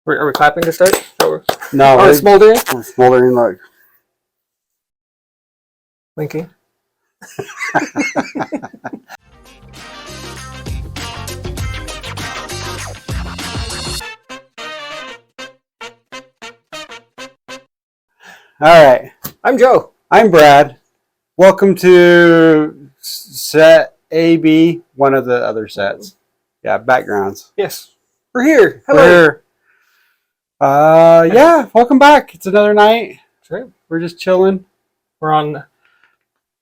Are we clapping to start? No. Oh, it's smoldering? It's smoldering, look. Winking. All right. I'm Joe. I'm Brad. Welcome to set AB, one of the other sets. Yeah, backgrounds. Yes. We're here. Hello. We're here. Yeah, welcome back. It's another night. That's right. We're just chilling. We're on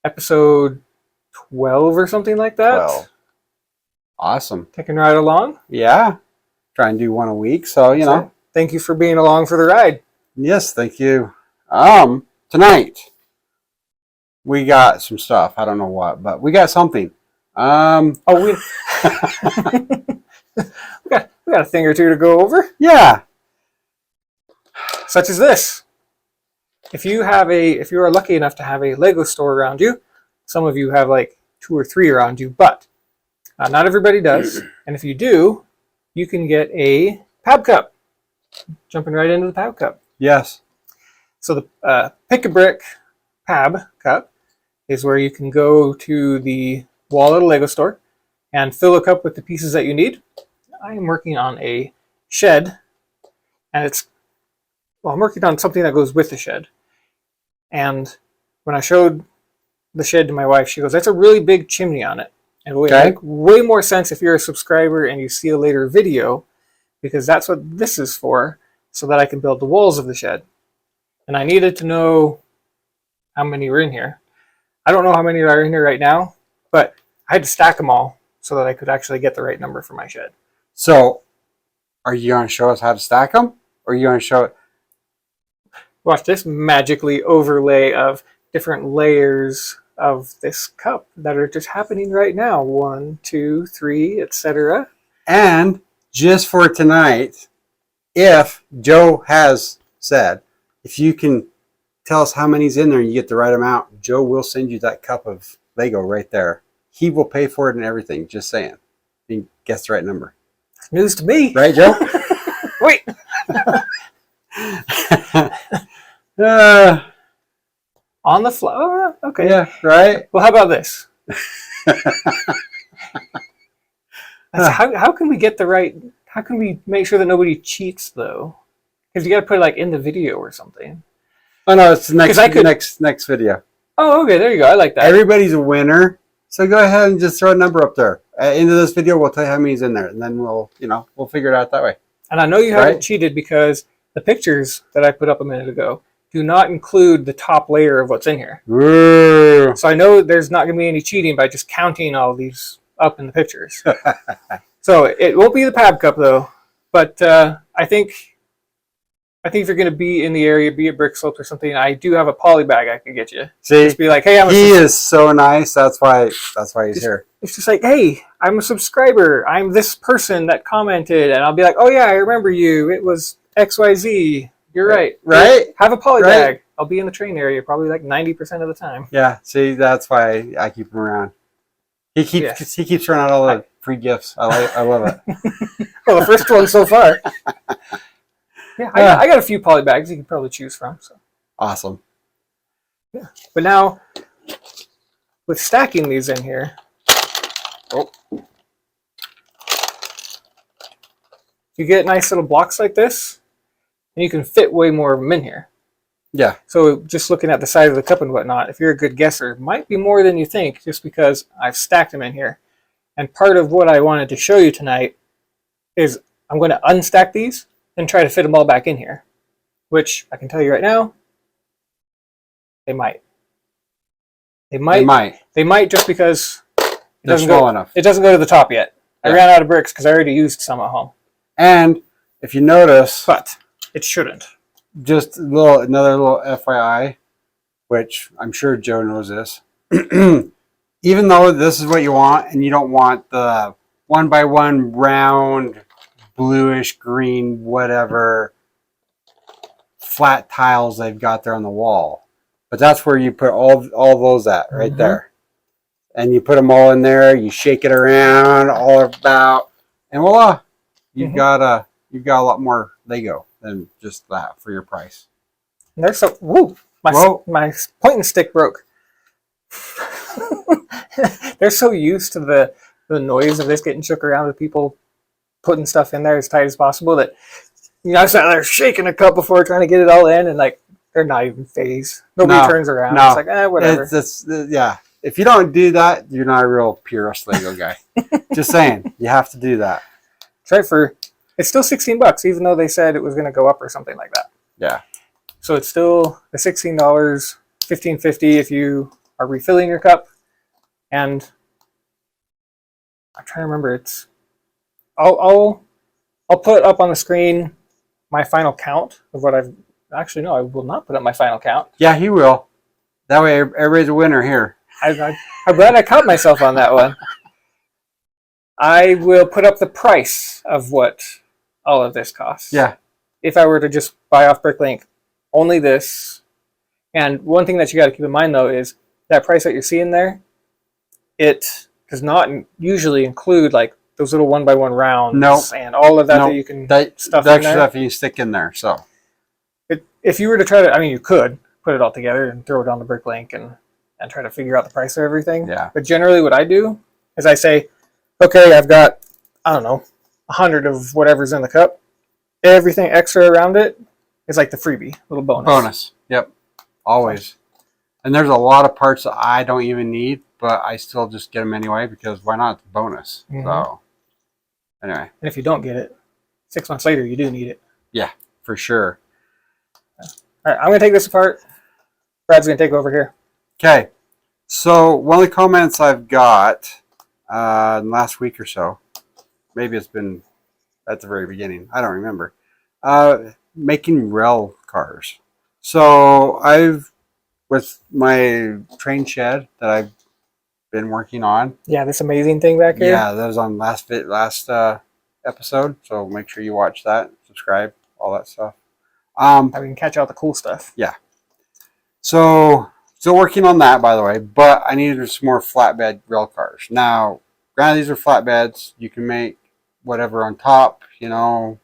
episode 12 or something like that. Well, awesome. Taking right along. Yeah. Try and do one a week, so, you know. Right. Thank you for being along for the ride. Yes, thank you. Tonight, we got some stuff. I don't know what, but we got something. We got a thing or two to go over. Yeah. Such as this. If you are lucky enough to have a Lego store around you, some of you have like 2 or 3 around you, but not everybody does. And if you do, you can get a PAB cup. Jumping right into the PAB cup. Yes. So the Pick a Brick PAB cup is where you can go to the wall at a Lego store and fill a cup with the pieces that you need. I am working on a shed, and I'm working on something that goes with the shed. And when I showed the shed to my wife, she goes, "That's a really big chimney on it." And it would make way more sense if you're a subscriber and you see a later video, because that's what this is for, so that I can build the walls of the shed. And I needed to know how many were in here. I don't know how many are in here right now, but I had to stack them all so that I could actually get the right number for my shed. So, are you going to show us how to stack them? Or are you going to show it? Watch this magically overlay of different layers of this cup that are just happening right now. 1, 2, 3, etc. And just for tonight, if Joe has said, if you can tell us how many's in there and you get the right amount, Joe will send you that cup of Lego right there. He will pay for it and everything, just saying. He gets the right number. News to me. Right, Joe? Wait. On the fly. Okay. Yeah, right? Well, how about this? How can we get the right... How can we make sure that nobody cheats, though? Because you got to put it like in the video or something. Oh, no, it's the next video. Oh, okay, there you go. I like that. Everybody's a winner. So go ahead and just throw a number up there. At the end of this video, we'll tell you how many's in there. And then we'll figure it out that way. And I know you haven't cheated because the pictures that I put up a minute ago do not include the top layer of what's in here. Ooh. So I know there's not going to be any cheating by just counting all these up in the pictures. So it won't be the PAB cup, though. But I think if you're going to be in the area, be at Brick Slopes or something, I do have a poly bag I could get you. See, just be like, hey, he is so nice. That's why he's here. It's just like, hey, I'm a subscriber. I'm this person that commented, and I'll be like, oh yeah, I remember you. It was XYZ. You're right. Right? Have a poly bag. I'll be in the train area probably like 90% of the time. Yeah. See, that's why I keep him around. He keeps throwing out all the free gifts. I love it. Well, the first one so far. Yeah, I got a few poly bags you can probably choose from. So awesome. Yeah, but now with stacking these in here, you get nice little blocks like this, and you can fit way more of them in here. Yeah. So just looking at the side of the cup and whatnot, if you're a good guesser, it might be more than you think, just because I've stacked them in here. And part of what I wanted to show you tonight is I'm going to unstack these and try to fit them all back in here, which I can tell you right now, they might. They might just because they're small enough. It doesn't go to the top yet. Yeah. I ran out of bricks because I already used some at home. And if you notice, but it shouldn't. Just another little FYI, which I'm sure Joe knows this. Even though this is what you want, and you don't want the 1x1 round, bluish green, whatever flat tiles they've got there on the wall, but that's where you put all those at right there, and you put them all in there. You shake it around all about, and voila, you've got a you've got a lot more Lego than just that for your price. And they're so my pointing stick broke. They're so used to the noise of this getting shook around with people putting stuff in there as tight as possible that I sat there shaking a cup before trying to get it all in, and like they're not even phased. Nobody turns around. No. It's like whatever. Yeah. If you don't do that, you're not a real purist Lego guy. Just saying, you have to do that. That's right. It's still $16, even though they said it was going to go up or something like that. Yeah. So it's still the $16, $15.50 if you are refilling your cup, and I'm trying to remember. It's I'll put up on the screen my final count of what I've. Actually, no, I will not put up my final count. Yeah, he will. That way, everybody's a winner here. I'm glad I caught myself on that one. I will put up the price of what all of this costs. Yeah. If I were to just buy off Bricklink, only this. And one thing that you got to keep in mind, though, is that price that you're seeing there, it does not usually include like those little 1x1 rounds and all of that you can stuff in there. Stuff you stick in there. So, if you were to try to, you could put it all together and throw it on the Bricklink and try to figure out the price of everything. Yeah. But generally, what I do is I say, okay, I've got 100 of whatever's in the cup. Everything extra around it is like the freebie, little bonus. Yep. Always. And there's a lot of parts that I don't even need, but I still just get them anyway because why not? It's a bonus. Mm-hmm. So, anyway. And if you don't get it, 6 months later, you do need it. Yeah, for sure. All right, I'm going to take this apart. Brad's going to take over here. Okay. So, one of the comments I've got in the last week or so, maybe it's been at the very beginning, I don't remember, making rail cars. So, with my train shed that I've been working on. Yeah, this amazing thing back here. Yeah, that was on last episode. So make sure you watch that, subscribe, all that stuff. We can catch all the cool stuff. Yeah. So still working on that, by the way. But I needed some more flatbed rail cars. Now, granted, these are flatbeds. You can make whatever on top. You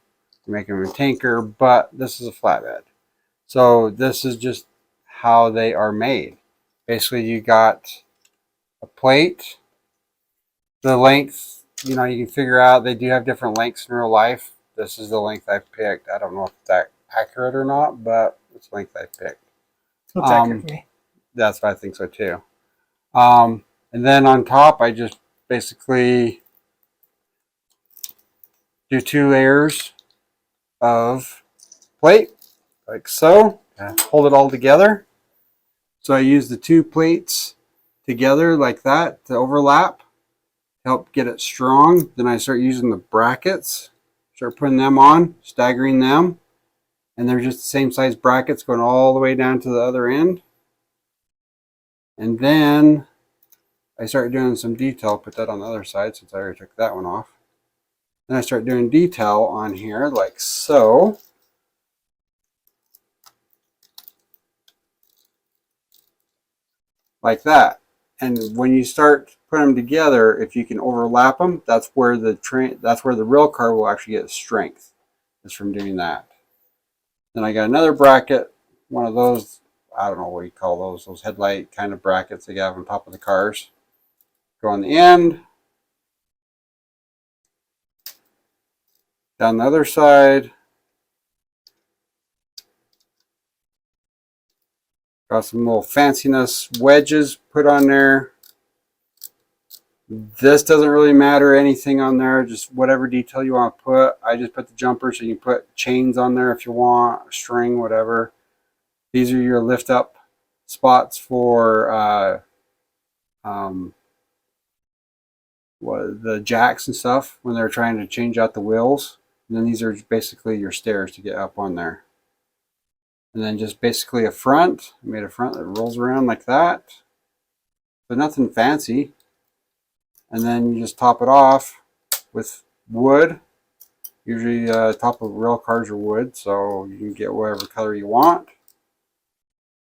make them a tanker. But this is a flatbed. So this is just how they are made. Basically, you got a plate, the length, you can figure out they do have different lengths in real life. This is the length I've picked. I don't know if that's accurate or not, but it's the length I've picked. Looks accurate to me. That's what I think so too. And then on top, I just basically do 2 layers of plate, like so. Hold it all together. So I use the 2 plates together like that to overlap, help get it strong. Then I start using the brackets, start putting them on, staggering them. And they're just the same size brackets going all the way down to the other end. And then I start doing some detail, put that on the other side since I already took that one off. Then I start doing detail on here like so. Like that. And when you start putting them together, if you can overlap them, that's where the rail car will actually get strength, is from doing that. Then I got another bracket, one of those, I don't know what you call those headlight kind of brackets they have on top of the cars. Go on the end. Down the other side. Got some little fanciness wedges put on there. This doesn't really matter anything on there, just whatever detail you want to put. I just put the jumper, so you can put chains on there if you want, string, whatever. These are your lift up spots for the jacks and stuff when they're trying to change out the wheels. And then these are basically your stairs to get up on there. And then just basically a front. I made a front that rolls around like that. But nothing fancy. And then you just top it off with wood. Usually top of rail cars are wood, so you can get whatever color you want.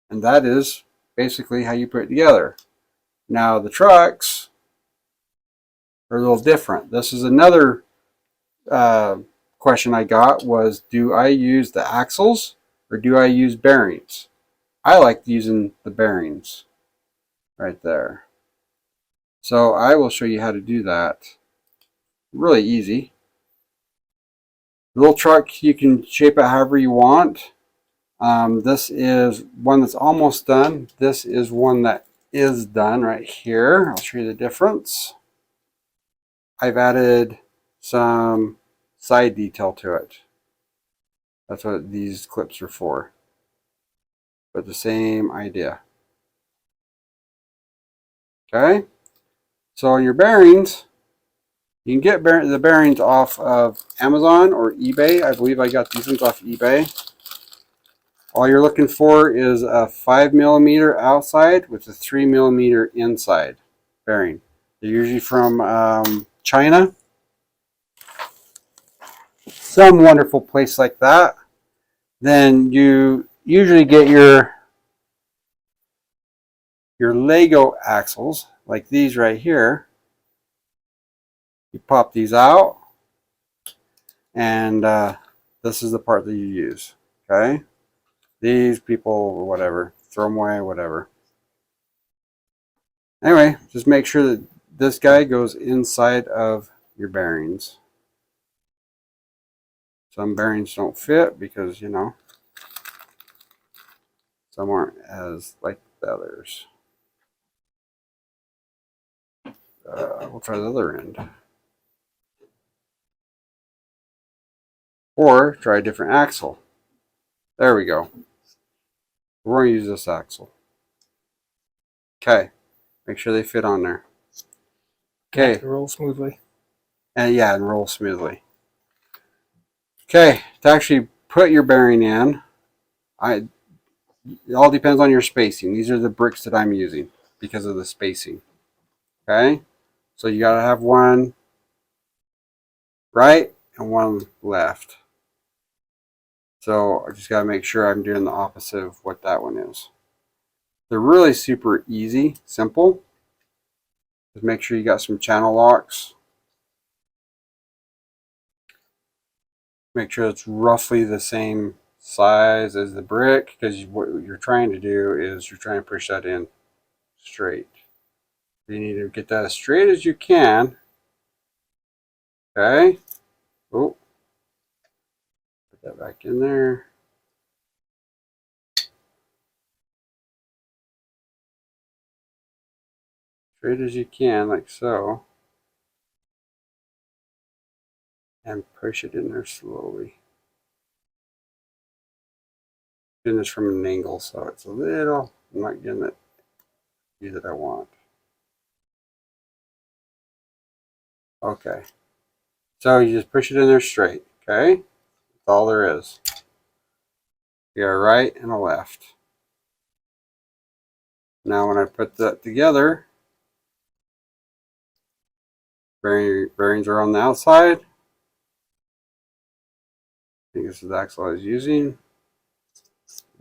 And that is basically how you put it together. Now the trucks are a little different. This is another question I got was, do I use the axles or do I use bearings? I like using the bearings right there. So I will show you how to do that. Really easy. The little truck, you can shape it however you want. This is one that's almost done. This is one that is done right here. I'll show you the difference. I've added some side detail to it. That's what these clips are for. But the same idea. Okay? So your bearings, you can get the bearings off of Amazon or eBay. I believe I got these ones off eBay. All you're looking for is a 5mm outside with a 3mm inside bearing. They're usually from China. Some wonderful place like that. Then you usually get your Lego axles, like these right here. You pop these out, and this is the part that you use. Okay? These people, whatever, throw them away, whatever. Anyway, just make sure that this guy goes inside of your bearings. Some bearings don't fit because, you know, some aren't as like the others. We'll try the other end. Or try a different axle. There we go. We're going to use this axle. Okay. Make sure they fit on there. Okay. Roll smoothly. And yeah, and roll smoothly. Okay. To actually put your bearing in, it all depends on your spacing. These are the bricks that I'm using because of the spacing. Okay. So you got to have one right and one left. So I just got to make sure I'm doing the opposite of what that one is. They're really super easy, simple. Just make sure you got some channel locks. Make sure it's roughly the same size as the brick, because what you're trying to do is you're trying to push that in straight. You need to get that as straight as you can. Okay. Oh. Put that back in there. Straight as you can, like so. And push it in there slowly. Doing this from an angle, so it's a little, I'm not getting the view that I want. Okay. So you just push it in there straight, okay? That's all there is. You got a right and a left. Now when I put that together, bearings are on the outside. I think this is the axle I was using.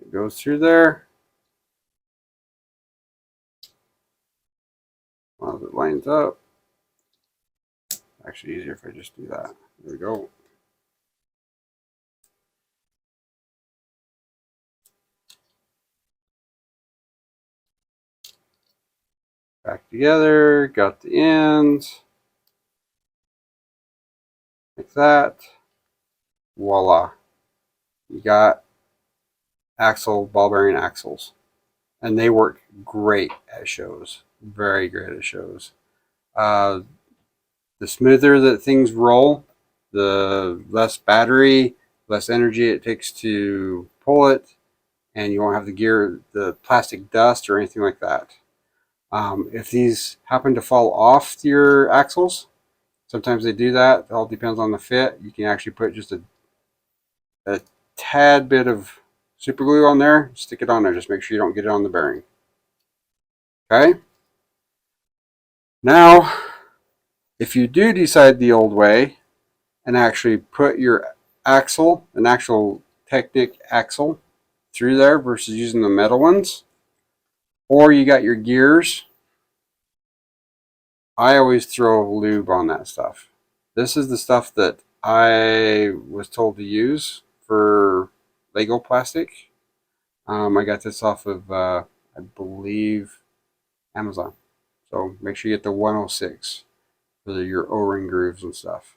It goes through there. As it lines up. Actually easier if I just do that. There we go. Back together, got the ends. Like that. Voila. You got ball bearing axles. And they work great at shows. Very great at shows. The smoother that things roll, the less battery, less energy it takes to pull it, and you won't have the plastic dust or anything like that. If these happen to fall off your axles, sometimes they do that. It all depends on the fit. You can actually put just a tad bit of super glue on there, stick it on there. Just make sure you don't get it on the bearing. Okay? Now, if you do decide the old way and actually put your axle, an actual Technic axle, through there versus using the metal ones, or you got your gears, I always throw lube on that stuff. This is the stuff that I was told to use for Lego plastic. I got this off of, I believe, Amazon. So make sure you get the 106 for your O-ring grooves and stuff.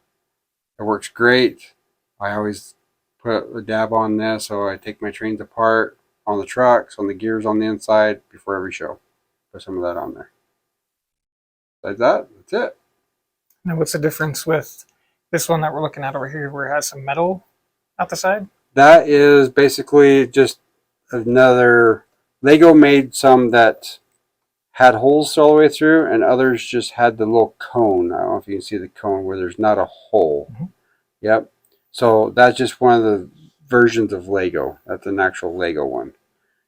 It works great. I always put a dab on this, so I take my trains apart on the trucks, on the gears on the inside before every show. Put some of that on there. Like that, that's it. Now, what's the difference with this one that we're looking at over here, where it has some metal out the side? That is basically just another. Lego made some that had holes all the way through, and others just had the little cone. I don't know if you can see the cone where there's not a hole. Mm-hmm. Yep. So that's just one of the versions of Lego. That's an actual Lego one.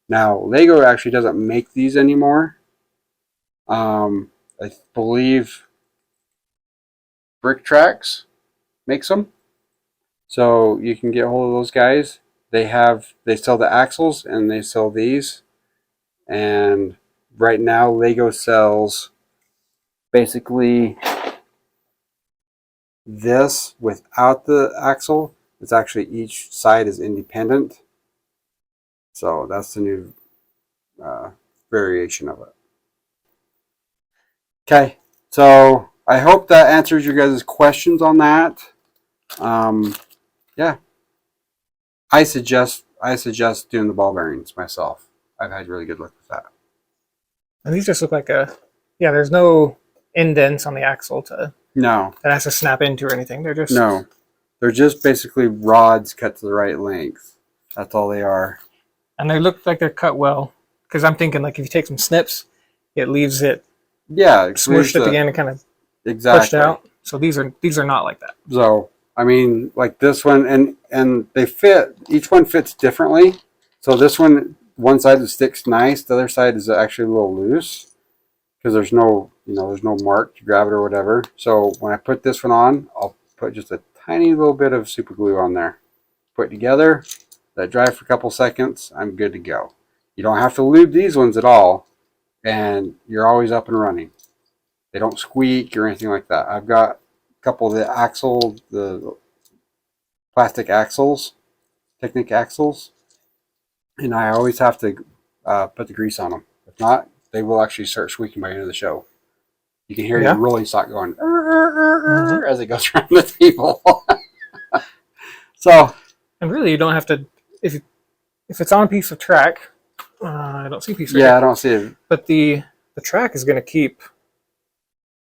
Now, Lego actually doesn't make these anymore. I believe Brick Tracks makes them. So you can get a hold of those guys. They sell the axles and they sell these. And right now Lego sells basically this without the axle. It's actually each side is independent. So that's the new variation of it. Okay, so I hope that answers your guys' questions on that. Yeah, I suggest doing the ball bearings myself. I've had really good luck with that. And these just look like there's no indents on the axle that has to snap into or anything. They're just basically rods cut to the right length. That's all they are. And they look like they're cut well, because I'm thinking like if you take some snips, it leaves it smushed at the end and kind of pushed out. So these are not like that. So I mean, like this one, and they fit. Each one fits differently. So this one side sticks nice. The other side is actually a little loose because there's no mark to grab it or whatever. So when I put this one on, I'll put just a tiny little bit of super glue on there. Put it together, let it dry for a couple seconds. I'm good to go. You don't have to lube these ones at all, and you're always up and running. They don't squeak or anything like that. I've got a couple of the plastic axles, Technic axles, and I always have to put the grease on them. If not, they will actually start squeaking by the end of the show. You can hear your rolling stock going as it goes around the table. So, and really, you don't have to if it's on a piece of track. I don't see a piece. Right yeah, here. I don't see it. But the track is going to keep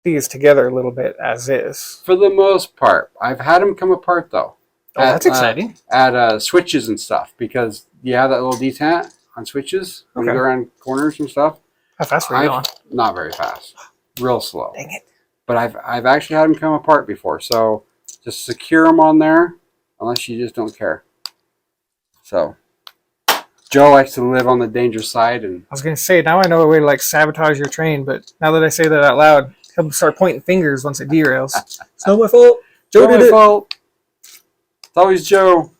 these together a little bit as is. For the most part, I've had them come apart though. Oh, that's exciting. At switches and stuff, because you have that little detent on switches when you go around corners and stuff. How fast were you going? Not very fast. Real slow. Dang it. But I've actually had them come apart before, so just secure them on there, unless you just don't care. So, Joe likes to live on the dangerous side, and I was going to say, now I know a way to like sabotage your train, but now that I say that out loud, he'll start pointing fingers once it derails. It's not my fault. Joe did it. Fault. It's always Joe.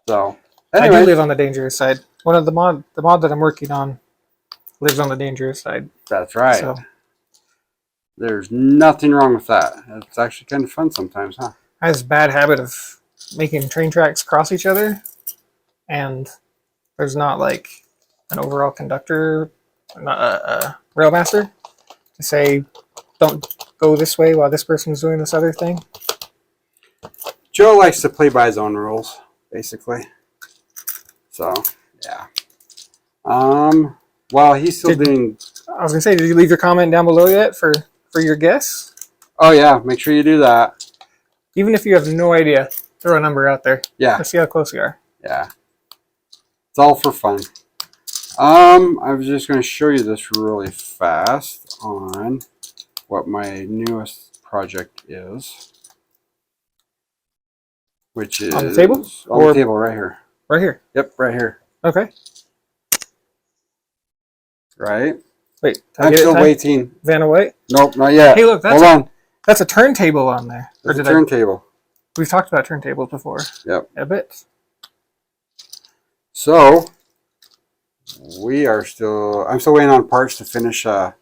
So, anyway. I do live on the dangerous side. One of the mod that I'm working on lives on the dangerous side. That's right. So, there's nothing wrong with that. It's actually kind of fun sometimes, huh? I have this bad habit of making train tracks cross each other, and there's not like an overall conductor, not a rail master, to say don't go this way while this person's doing this other thing. Joe likes to play by his own rules, basically. So, yeah. While he's still doing... I was going to say, did you leave your comment down below yet for your guess? Oh, yeah. Make sure you do that. Even if you have no idea, throw a number out there. Yeah. Let's see how close you are. Yeah. It's all for fun. I was just going to show you this really fast on what my newest project is. Which is... On the table? On the table, right here. Right here? Yep, right here. Okay. Right? Wait. I'm still waiting. Vanna White? Nope, not yet. Hey, look. Hold on. That's a turntable on there. There's a turntable. We've talked about turntables before. Yep. A bit. So, I'm still waiting on parts to finish the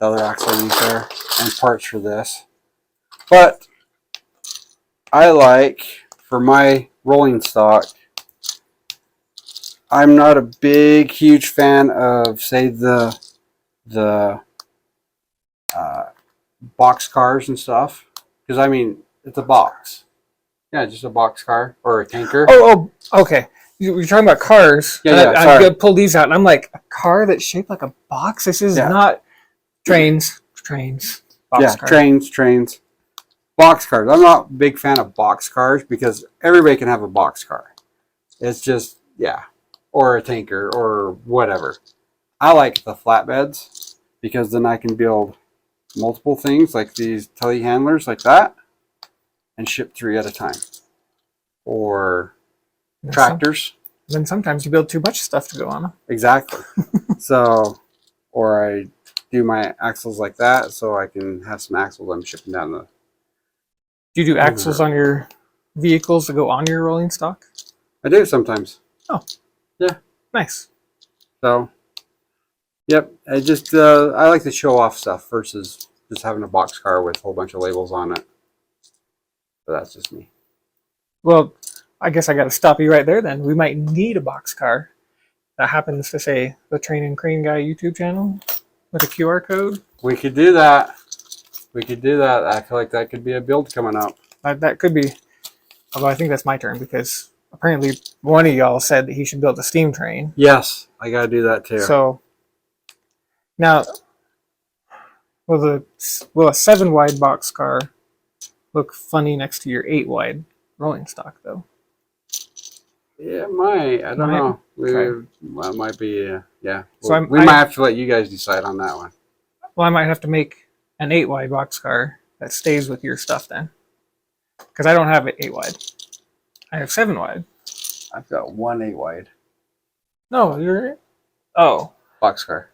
other axle leaf there, and parts for this. But I like for my rolling stock, I'm not a huge fan of, say, the box cars and stuff, because I mean it's a box. Yeah, just a box car or a tanker. Oh, okay. You're talking about cars. Yeah, I gotta pull these out, and I'm like, a car that's shaped like a box? This is not trains. Box car. Trains. Box cars. I'm not a big fan of box cars because everybody can have a box car. It's just, or a tanker or whatever. I like the flatbeds because then I can build multiple things like these telehandlers like that and ship 3 at a time. Or tractors. Then sometimes you build too much stuff to go on them. Exactly. So, or I do my axles like that so I can have some axles I'm shipping down the... Do you do axles on your vehicles to go on your rolling stock? I do sometimes. Oh. Yeah. Nice. So, yep. I just, I like to show off stuff versus just having a box car with a whole bunch of labels on it. But that's just me. Well, I guess I got to stop you right there then. We might need a box car that happens to say the Train and Crane Guy YouTube channel with a QR code. We could do that. I feel like that could be a build coming up. That could be. Although I think that's my turn because apparently one of y'all said that he should build a steam train. Yes, I got to do that too. So now, will a 7-wide box car look funny next to your 8-wide rolling stock though? Yeah, it might. I don't know. Well, it might be, yeah. So we might have to let you guys decide on that one. Well, I might have to make an 8-wide box car that stays with your stuff then. Because I don't have it 8-wide. I have 7-wide. I've got one 8-wide. No, you're... Oh. Boxcar.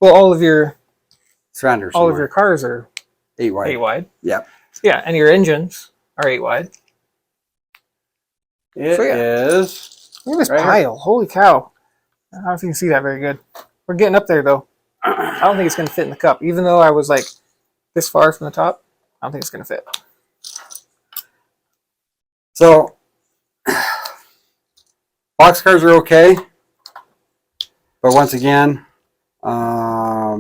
Well, all of your... Surrounders. All of your cars are 8-wide. 8-wide. Yep. Yeah, and your engines are 8-wide. It is. Look at this pile. Holy cow. I don't know if you can see that very good. We're getting up there, though. I don't think it's going to fit in the cup. Even though I was, like, this far from the top, I don't think it's going to fit. So, boxcars are okay. But once again, how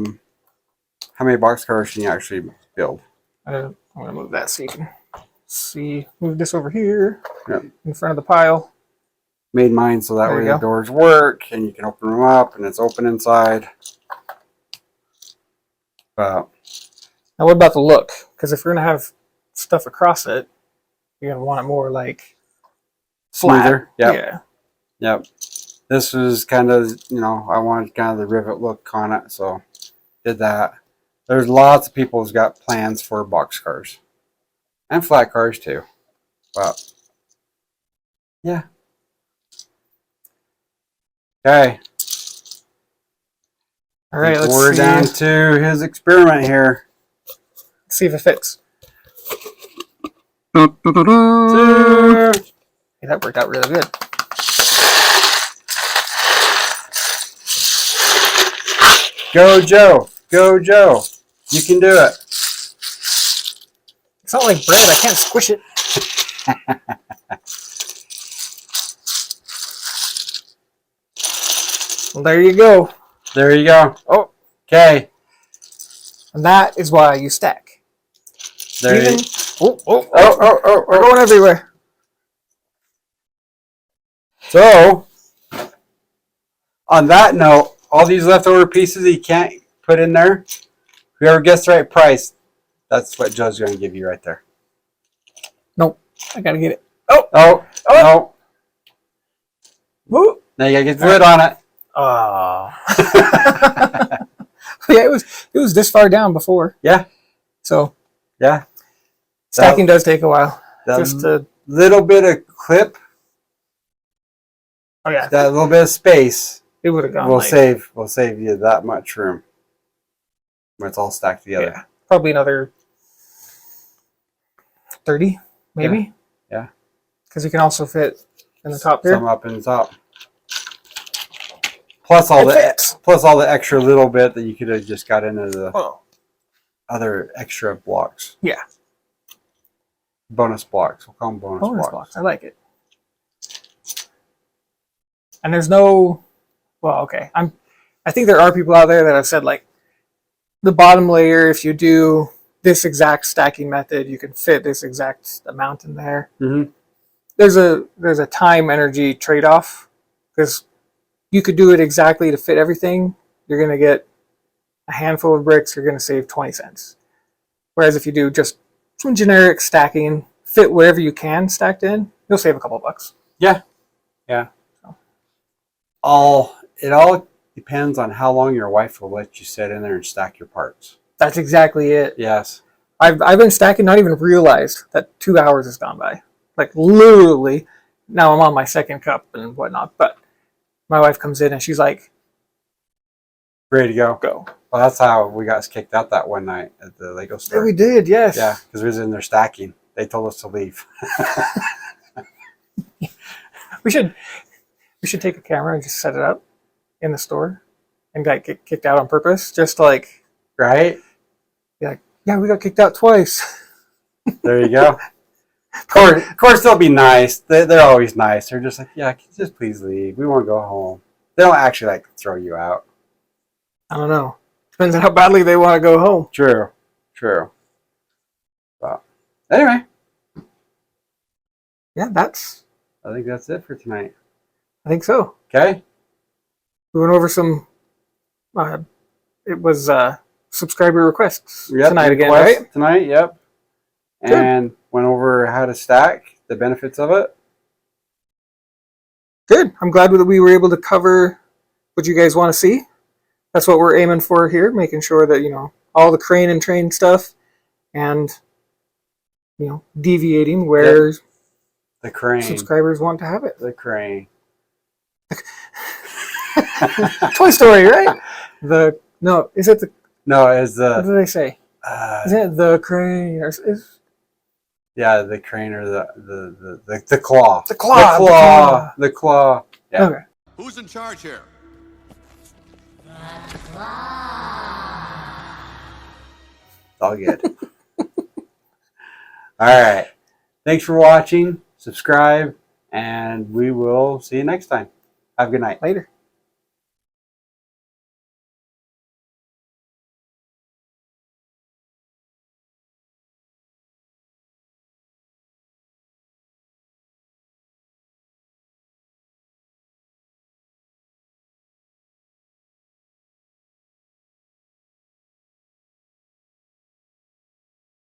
many boxcars can you actually build? I'm going to move that so you can see. Move this over here in front of the pile. Made mine so that way the doors work and you can open them up and it's open inside. Now, what about the look? Because if you're going to have stuff across it, you're going to want it more like smoother. Yep. Yeah. Yep. This was kind of, I wanted kind of the rivet look on it, so did that. There's lots of people who's got plans for boxcars and flat cars too. But yeah. Okay. All right, we're down to his experiment here. Let's see if it fits. Hey, that worked out really good. Go, Joe. Go, Joe. You can do it. It's not like bread. I can't squish it. Well, there you go. There you go. Oh. Okay. And that is why you stack. There you go. We're going everywhere. So, on that note, all these leftover pieces that you can't put in there, whoever gets the right price, that's what Joe's going to give you right there. Nope. I got to get it. No. Woo. Now you got to get the lid on it. Oh. Yeah, it was this far down before. Yeah. So. Yeah. Stacking does take a while. Just a little bit of clip. Oh yeah. That little bit of space. It would have gone. We'll save you that much room when it's all stacked together. Yeah. Probably another 30, maybe. Yeah. Because you can also fit in the top here. Some up in the top. Plus all the extra little bit that you could have just got into the other extra blocks. Yeah. bonus blocks. We'll call them bonus Bonus blocks. blocks. I like it. And there's no, well, okay. I think there are people out there that have said like the bottom layer, if you do this exact stacking method, you can fit this exact amount in there. Mm-hmm. There's a time energy trade-off because you could do it exactly to fit everything. You're going to get a handful of bricks. You're going to save 20 cents. Whereas if you do just some generic stacking, fit whatever you can stacked in, you'll save a couple bucks. Yeah. Yeah. It all depends on how long your wife will let you sit in there and stack your parts. That's exactly it. Yes. I've been stacking, not even realized that 2 hours has gone by. Like literally, now I'm on my second cup and whatnot. But my wife comes in and she's like, Ready to go. "Go." Well, that's how we got kicked out that one night at the Lego store. Yeah, we did, yes. Yeah, because we was in there stacking. They told us to leave. We should take a camera and just set it up in the store and get kicked out on purpose. Just like, Right? yeah, we got kicked out twice. There you go. Of course, they'll be nice. They're always nice. They're just like, yeah, just please leave. We want to go home. They don't actually like throw you out. I don't know. Depends on how badly they want to go home. True. But anyway, Yeah, I think that's it for tonight. I think so. Okay? We went over some, it was subscriber requests tonight again, right? Tonight, yep. Good. And went over how to stack, the benefits of it. Good. I'm glad that we were able to cover what you guys want to see. That's what we're aiming for here, making sure that, all the crane and train stuff and, deviating where The crane. subscribers want to have it. The crane. Toy Story, right? Is it the, No, it's what do they say? Is it the crane? yeah, the crane or the claw. The claw. The claw. Yeah. Okay. Who's in charge here? It's all good. All right. Thanks for watching. Subscribe, and we will see you next time. Have a good night. Later.